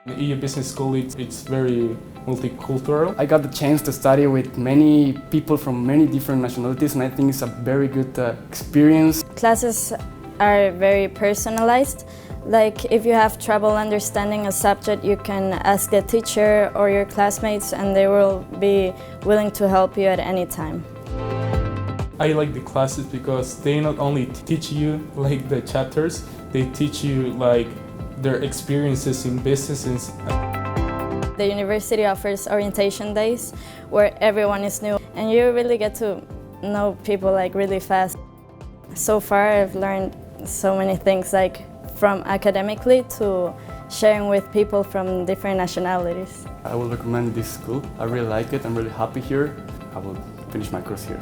The EU Business School, it's very multicultural. I got the chance to study with many people from many different nationalities, and I think it's a very good experience. Classes are very personalized. Like if you have trouble understanding a subject, you can ask the teacher or your classmates and they will be willing to help you at any time. I like the classes because they not only teach you like the chapters, they teach you like their experiences in businesses. The university offers orientation days where everyone is new and you really get to know people like really fast. So far I've learned so many things, like from academically to sharing with people from different nationalities. I will recommend this school. I really like it. I'm really happy here. I will finish my course here.